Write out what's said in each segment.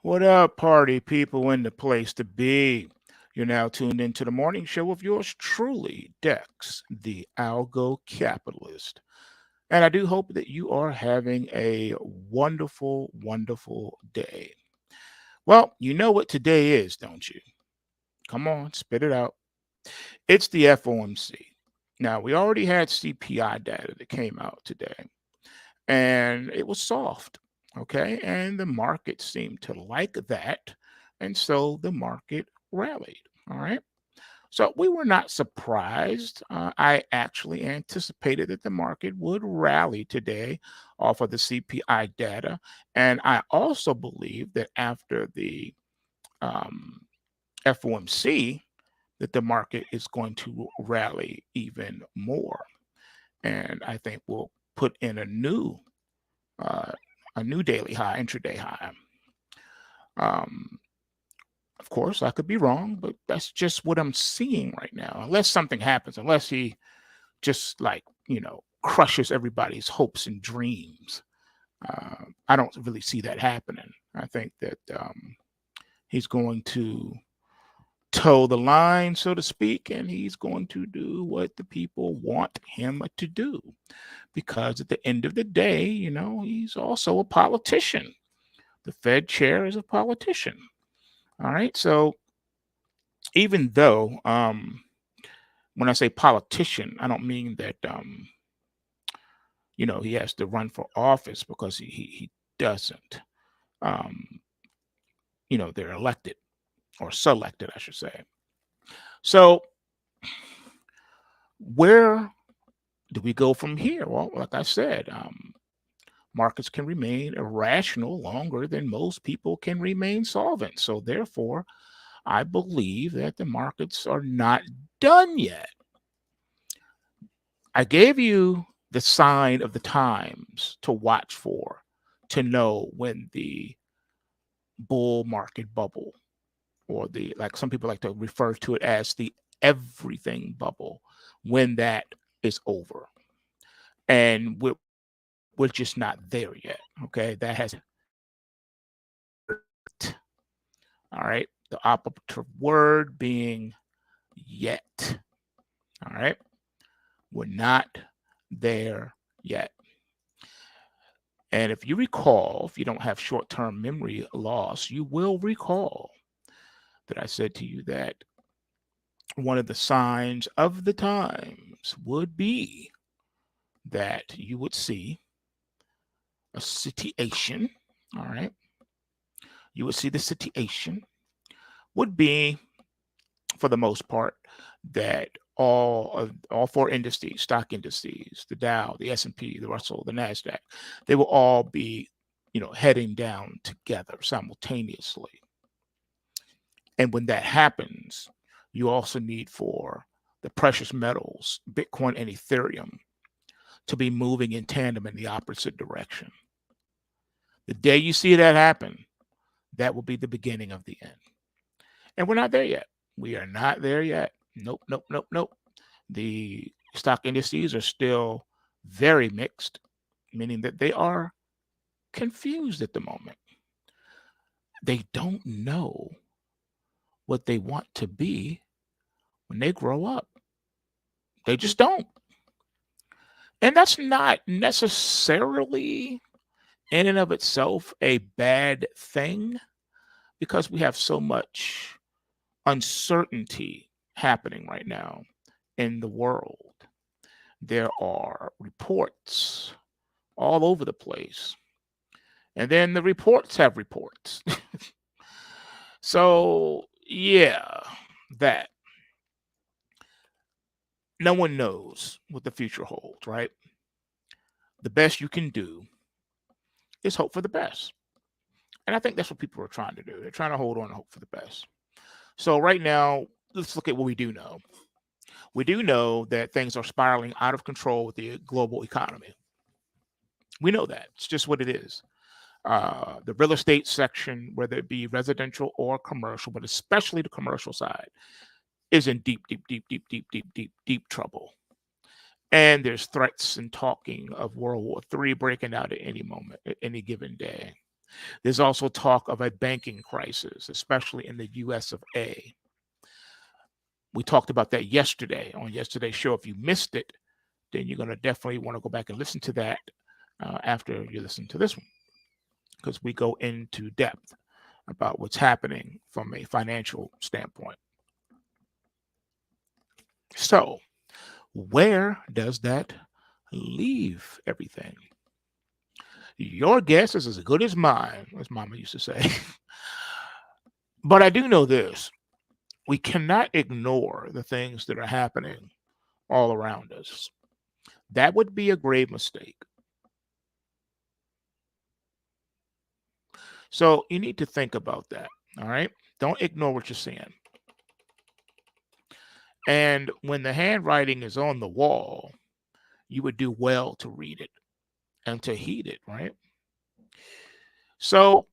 What up, party people in the place to be? You're now tuned into the morning show with yours truly, Dex the Algo Capitalist. And I do hope that you are having a wonderful, wonderful day. Well, you know what today is, don't you? Come on, spit it out. It's the FOMC. Now, we already had CPI data that came out today, and it was soft. Okay. And the market seemed to like that. And so the market rallied. All right. So we were not surprised. I actually anticipated that the market would rally today off of the CPI data. And I also believe that after the um, FOMC, that the market is going to rally even more. And I think we'll put in uh, a new daily high, intraday high. Um, of course, I could be wrong, but that's just what I'm seeing right now. Unless something happens, unless he just crushes everybody's hopes and dreams. I don't really see that happening. I think that he's going to toe the line, so to speak, and he's going to do what the people want him to do. Because at the end of the day, he's also a politician. The Fed chair is a politician. All right. So even though when I say politician, I don't mean that he has to run for office because he doesn't. Um, they're elected or selected, I should say. So where do we go from here? Well, like I said, markets can remain irrational longer than most people can remain solvent. So therefore, I believe that the markets are not done yet. I gave you the sign of the times to watch for to know when the bull market bubble, or the, like some people like to refer to it as the everything bubble, when that is over. And we're just not there yet. Okay. That has, all right. The operative word being yet. All right. We're not there yet. And if you recall, if you don't have short term memory loss, you will recall that I said to you that one of the signs of the times would be that you would see a situation. All right. You would see the situation would be, for the most part, that all four indices, stock indices, the Dow, the S&P, the Russell, the Nasdaq, they will all be, heading down together simultaneously. And when that happens, you also need for the precious metals, Bitcoin and Ethereum, to be moving in tandem in the opposite direction. The day you see that happen, that will be the beginning of the end. And we're not there yet. We are not there yet. Nope, nope, nope, nope. The stock indices are still very mixed, meaning that they are confused at the moment. They don't know what they want to be when they grow up. They just don't. And that's not necessarily in and of itself a bad thing, because we have so much uncertainty happening right now in the world. There are reports all over the place. And then the reports have reports. So, yeah, that. No one knows what the future holds, right? The best you can do is hope for the best. And I think that's what people are trying to do. They're trying to hold on and hope for the best. So, right now, let's look at what we do know. We do know that things are spiraling out of control with the global economy. We know that. It's just what it is. The real estate section, whether it be residential or commercial, but especially the commercial side, is in deep, deep, deep, deep, deep, deep, deep, deep trouble. And there's threats and talking of World War III breaking out at any moment, at any given day. There's also talk of a banking crisis, especially in the US of A. We talked about that yesterday on yesterday's show. If you missed it, then you're going to definitely want to go back and listen to that after you listen to this one, because we go into depth about what's happening from a financial standpoint. So, where does that leave everything? Your guess is as good as mine, as Mama used to say. But I do know this: we cannot ignore the things that are happening all around us. That would be a grave mistake. So you need to think about that. All right. Don't ignore what you're seeing. And when the handwriting is on the wall, you would do well to read it and to heed it, right? So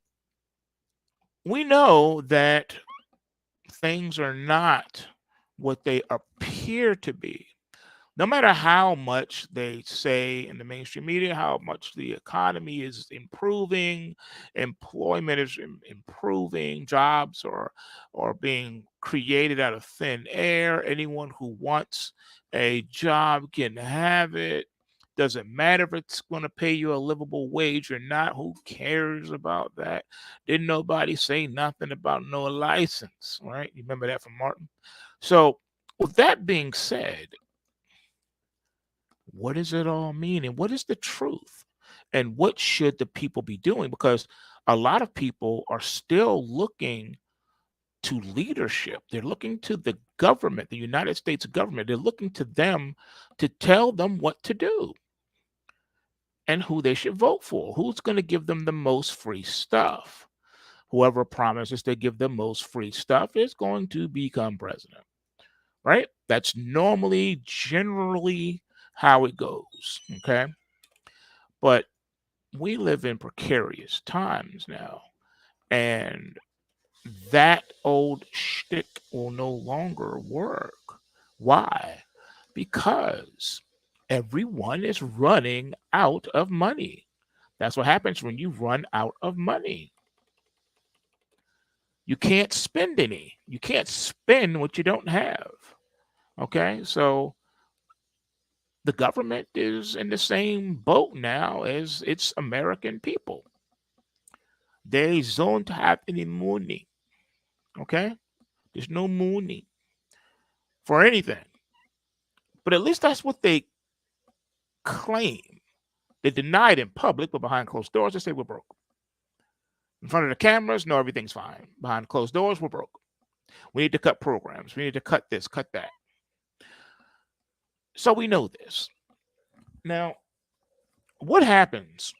we know that things are not what they appear to be. No matter how much they say in the mainstream media, how much the economy is improving, employment is improving, jobs are being created out of thin air. Anyone who wants a job can have it. Doesn't matter if it's going to pay you a livable wage or not. Who cares about that? Didn't nobody say nothing about no license, right? You remember that from Martin? So, with that being said, what does it all mean? And what is the truth? And what should the people be doing? Because a lot of people are still looking to leadership. They're looking to the government, the United States government. They're looking to them to tell them what to do and who they should vote for. Who's going to give them the most free stuff? Whoever promises to give the most free stuff is going to become president, right? That's normally, generally how it goes, okay? But we live in precarious times now, and that old shtick will no longer work. Why? Because everyone is running out of money. That's what happens when you run out of money. You can't spend any. You can't spend what you don't have. Okay? So the government is in the same boat now as its American people. They don't have any money. Okay? There's no money for anything. But at least that's what they claim. They deny it in public, but behind closed doors, they say we're broke. In front of the cameras, no, everything's fine. Behind closed doors, we're broke. We need to cut programs. We need to cut this, cut that. So we know this. Now, what happens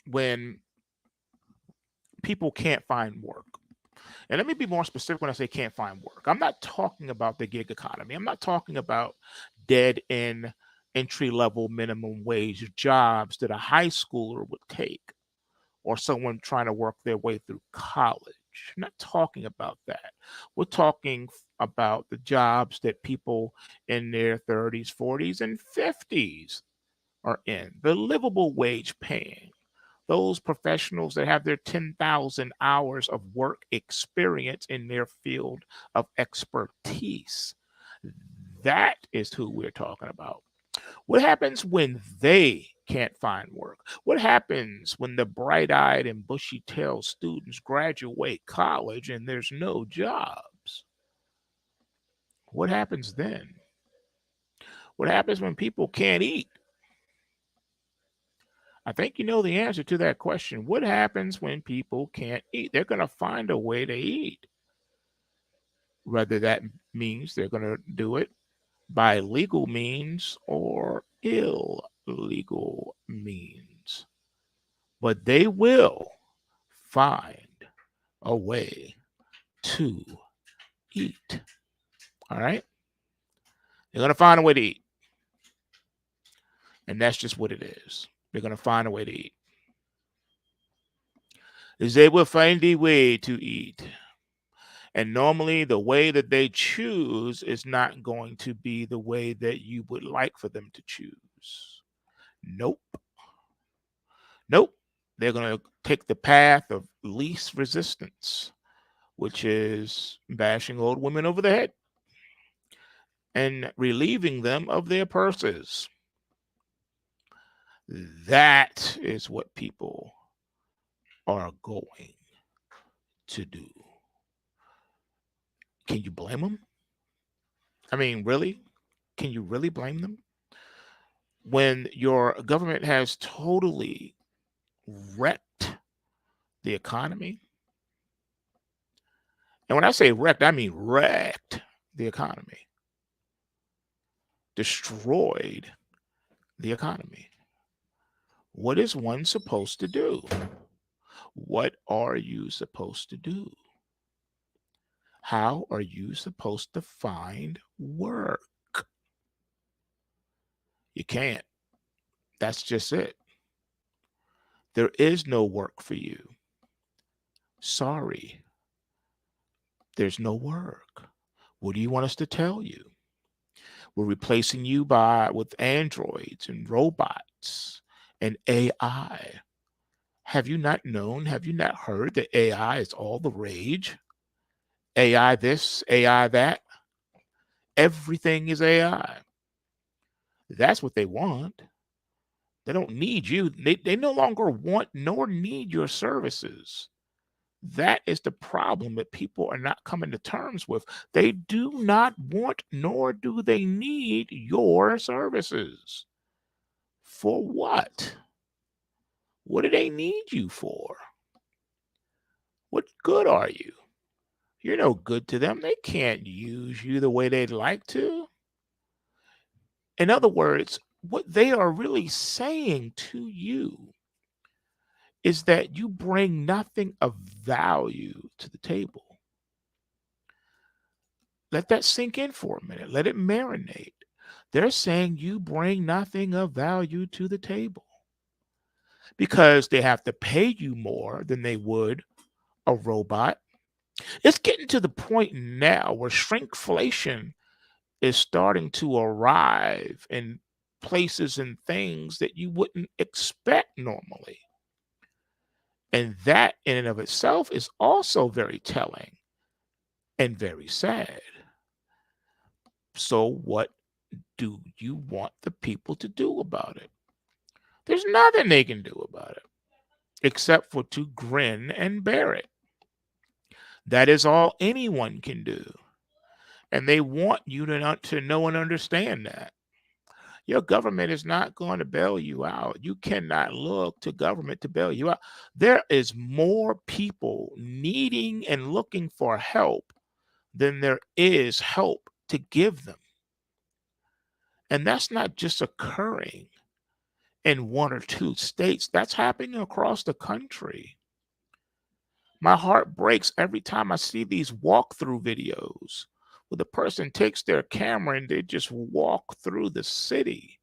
when people can't find work? And let me be more specific when I say can't find work. I'm not talking about the gig economy. I'm not talking about dead end entry level minimum wage jobs that a high schooler would take or someone trying to work their way through college. I'm not talking about that. We're talking about the jobs that people in their 30s, 40s, and 50s are in, the livable wage paying. Those professionals that have their 10,000 hours of work experience in their field of expertise. That is who we're talking about. What happens when they can't find work? What happens when the bright eyed and bushy tailed students graduate college and there's no jobs? What happens then? What happens when people can't eat? I think you know the answer to that question. What happens when people can't eat? They're going to find a way to eat. Whether that means they're going to do it by legal means or illegal means. But they will find a way to eat. All right? They're going to find a way to eat. And that's just what it is. They're going to find a way to eat. They will find a way to eat. And normally, the way that they choose is not going to be the way that you would like for them to choose. Nope. Nope. They're going to take the path of least resistance, which is bashing old women over the head and relieving them of their purses. That is what people are going to do. Can you blame them? I mean, really? Can you really blame them? When your government has totally wrecked the economy. And when I say wrecked, I mean wrecked the economy, destroyed the economy. What is one supposed to do? What are you supposed to do? How are you supposed to find work? You can't. That's just it. There is no work for you. Sorry, there's no work. What do you want us to tell you? We're replacing you with androids and robots and AI. Have you not known? Have you not heard that AI is all the rage? AI this, AI that. Everything is AI. That's what they want. They don't need you. They no longer want nor need your services. That is the problem that people are not coming to terms with. They do not want nor do they need your services. For what? What do they need you for? What good are you? You're no good to them. They can't use you the way they'd like to. In other words, what they are really saying to you is that you bring nothing of value to the table. Let that sink in for a minute. Let it marinate. They're saying you bring nothing of value to the table because they have to pay you more than they would a robot. It's getting to the point now where shrinkflation is starting to arrive in places and things that you wouldn't expect normally. And that in and of itself is also very telling and very sad. So what do you want the people to do about it? There's nothing they can do about it except for to grin and bear it. That is all anyone can do. And they want you to know and understand that. Your government is not going to bail you out. You cannot look to government to bail you out. There is more people needing and looking for help than there is help to give them. And that's not just occurring in one or two states, that's happening across the country. My heart breaks every time I see these walkthrough videos where the person takes their camera and they just walk through the city.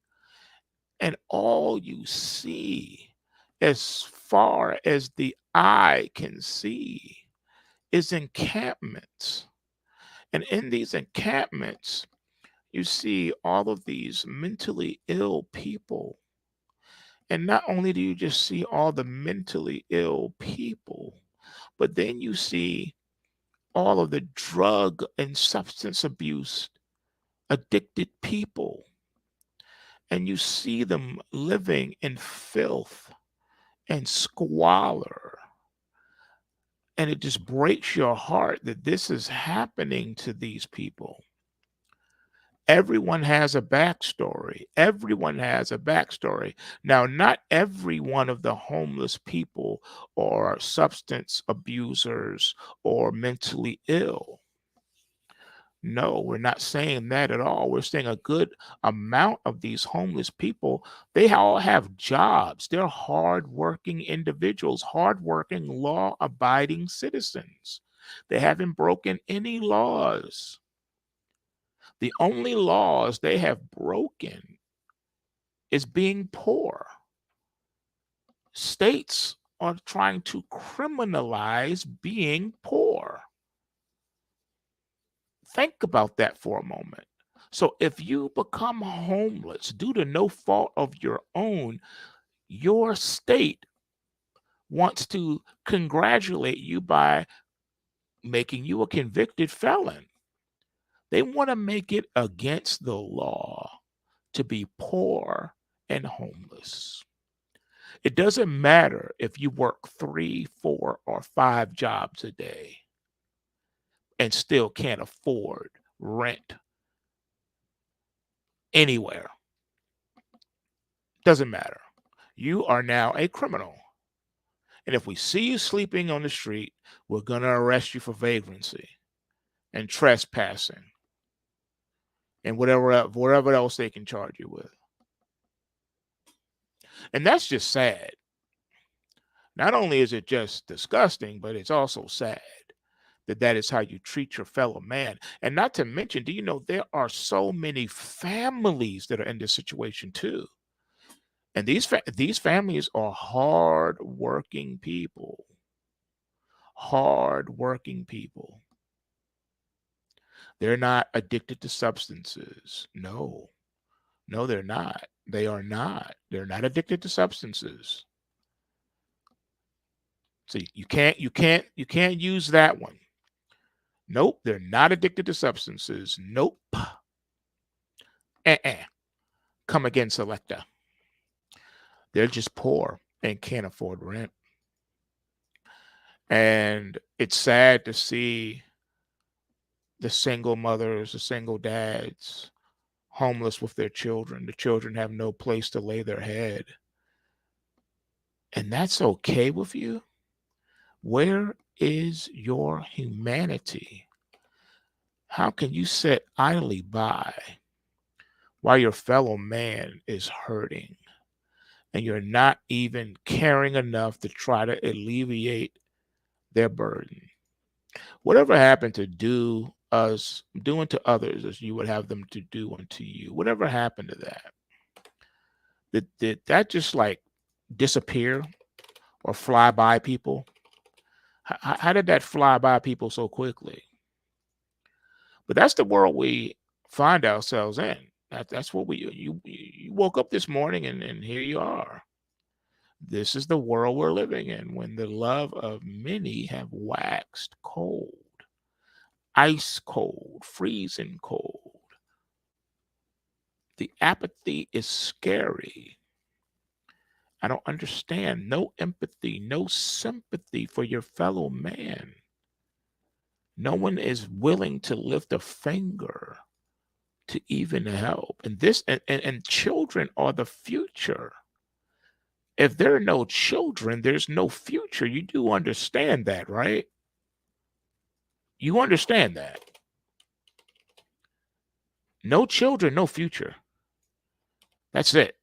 And all you see, as far as the eye can see, is encampments. And in these encampments, you see all of these mentally ill people. And not only do you just see all the mentally ill people, but then you see all of the drug and substance abuse addicted people. And you see them living in filth and squalor. And it just breaks your heart that this is happening to these people. Everyone has a backstory. Everyone has a backstory. Now, not every one of the homeless people or substance abusers or mentally ill. No, we're not saying that at all. We're saying a good amount of these homeless people, they all have jobs. They're hardworking individuals, hardworking, law-abiding citizens. They haven't broken any laws. The only laws they have broken is being poor. States are trying to criminalize being poor. Think about that for a moment. So if you become homeless due to no fault of your own, your state wants to congratulate you by making you a convicted felon. They want to make it against the law to be poor and homeless. It doesn't matter if you work 3, 4, or 5 jobs a day and still can't afford rent anywhere. Doesn't matter. You are now a criminal. And if we see you sleeping on the street, we're going to arrest you for vagrancy and trespassing and whatever else they can charge you with. And that's just sad. Not only is it just disgusting, but it's also sad that that is how you treat your fellow man. And not to mention, do you know there are so many families that are in this situation too? And these families are hard-working people. Hard-working people. They're not addicted to substances. No. No, they're not. They are not. They're not addicted to substances. So you can't use that one. Nope, they're not addicted to substances. Nope. Come again, selector. They're just poor and can't afford rent. And it's sad to see the single mothers, the single dads, homeless with their children. The children have no place to lay their head. And that's okay with you? Where is your humanity? How can you sit idly by while your fellow man is hurting and you're not even caring enough to try to alleviate their burden? Whatever happened to doing to others as you would have them to do unto you? Whatever happened to that? Did that just like disappear or fly by people? How did that fly by people so quickly? But that's the world we find ourselves in. That's what you woke up this morning and here you are. This is the world we're living in when the love of many have waxed cold, ice cold, freezing cold. The apathy is scary. I don't understand. No empathy, no sympathy for your fellow man. No one is willing to lift a finger to even help. And children are the future. If there are no children, there's no future. You do understand that, right? You understand that. No children, no future. That's it.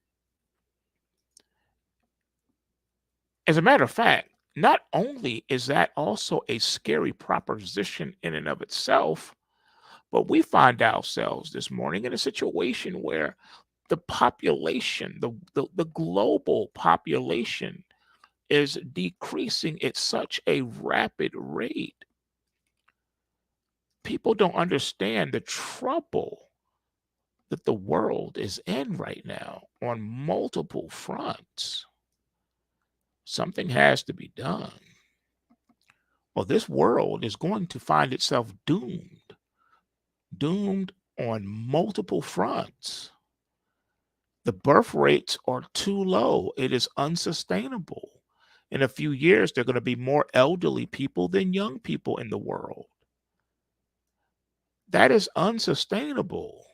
As a matter of fact, not only is that also a scary proposition in and of itself, but we find ourselves this morning in a situation where the population, the global population, is decreasing at such a rapid rate. People don't understand the trouble that the world is in right now on multiple fronts. Something has to be done, or this world is going to find itself doomed on multiple fronts. The birth rates are too low. It is unsustainable. In a few years, there are going to be more elderly people than young people in the world. That is unsustainable.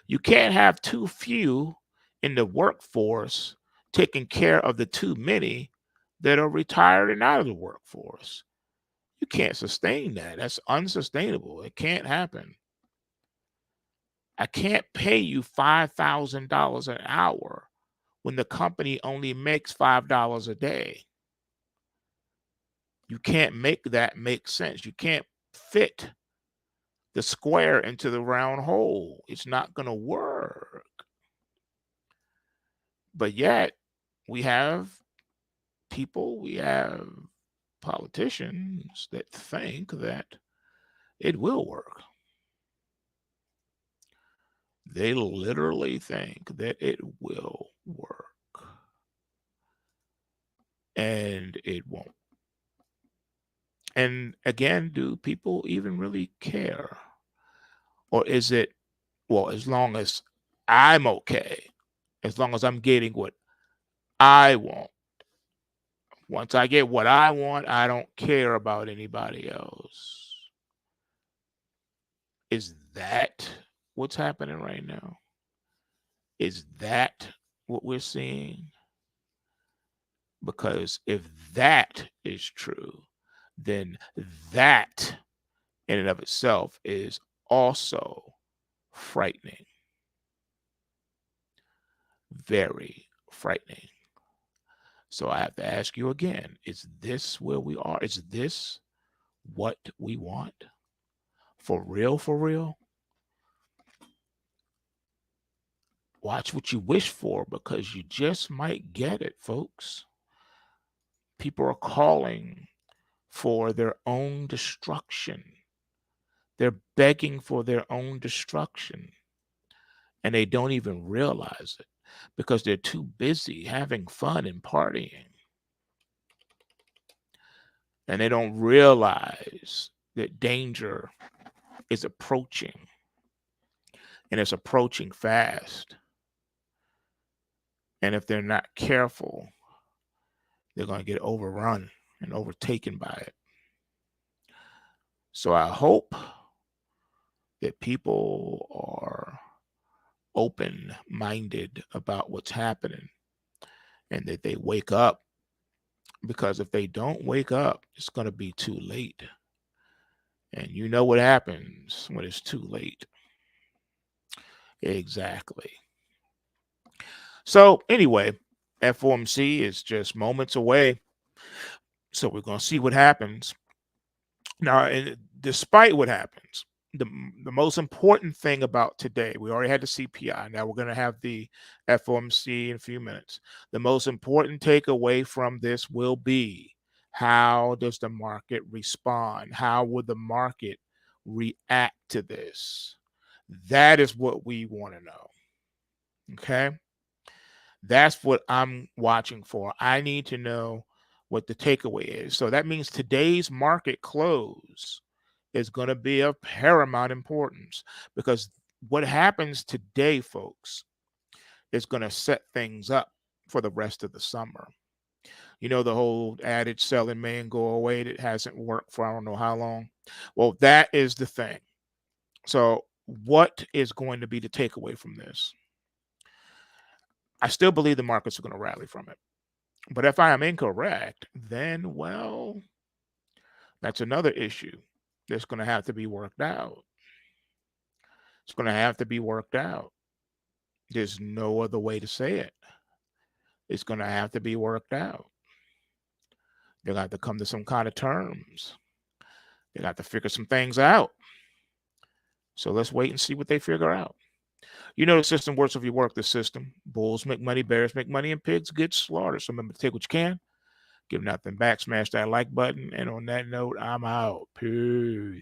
You can't have too few in the workforce taking care of the too many that are retired and out of the workforce. You can't sustain that. That's unsustainable. It can't happen. I can't pay you $5,000 an hour when the company only makes $5 a day. You can't make that make sense. You can't fit the square into the round hole. It's not going to work. But yet, we have we have politicians that think that it will work. They literally think that it will work. and it won't. And again, do people even really care? Or is it, well, as long as I'm okay, as long as I'm getting what I want, once I get what I want, I don't care about anybody else. Is that what's happening right now? Is that what we're seeing? Because if that is true, then that in and of itself is also frightening, very frightening. So I have to ask you again, is this where we are? Is this what we want? For real, for real? Watch what you wish for, because you just might get it, folks. People are calling for their own destruction. They're begging for their own destruction, and they don't even realize it because they're too busy having fun and partying. And they don't realize that danger is approaching, and it's approaching fast. And if they're not careful, they're going to get overrun and overtaken by it. So I hope that people are open-minded about what's happening and that they wake up, because if they don't wake up, it's going to be too late. And you know what happens when it's too late. Exactly. So anyway, FOMC is just moments away. So we're going to see what happens. Now, and despite what happens, the most important thing about today, we already had the CPI. Now we're going to have the FOMC in a few minutes. The most important takeaway from this will be, how does the market respond? How would the market react to this? That is what we want to know. Okay. That's what I'm watching for. I need to know what the takeaway is. So that means today's market close is going to be of paramount importance, because what happens today, folks, is going to set things up for the rest of the summer. You know, the whole adage, sell in May and go away, that hasn't worked for I don't know how long. Well, that is the thing. So what is going to be the takeaway from this? I still believe the markets are going to rally from it. But if I am incorrect, then, well, that's another issue that's going to have to be worked out. It's going to have to be worked out. There's no other way to say it. It's going to have to be worked out. They're going to have to come to some kind of terms. They got to figure some things out. So let's wait and see what they figure out. You know the system works if you work the system. Bulls make money, bears make money, and pigs get slaughtered. So remember to take what you can, give nothing back, smash that like button. And on that note, I'm out. Peace.